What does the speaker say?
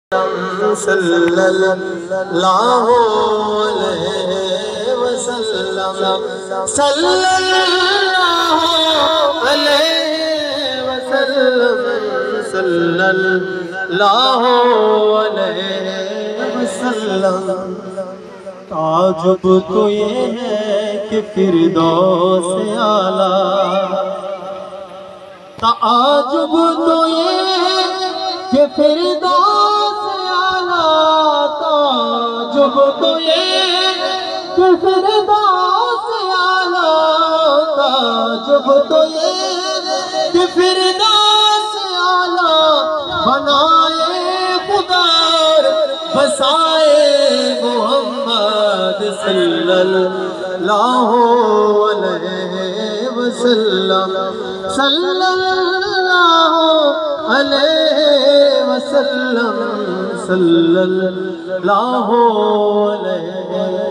صلی اللہ علیہ وسلم صلی اللہ علیہ وسلم صلی اللہ علیہ وسلم۔ تعجب تو یہ ہے کہ فردوس اعلیٰ، تعجب تو یہ ہے کہ فردوس اعلیٰ، تعجب تو یہ ہے کہ فردوس اعلیٰ، تعجب تو یہ ہے کہ فردوس اعلیٰ بنائے خدا بسائے محمد صلی اللہ علیہ وسلم صلی اللہ علیہ وسلم صلی اللہ علیہ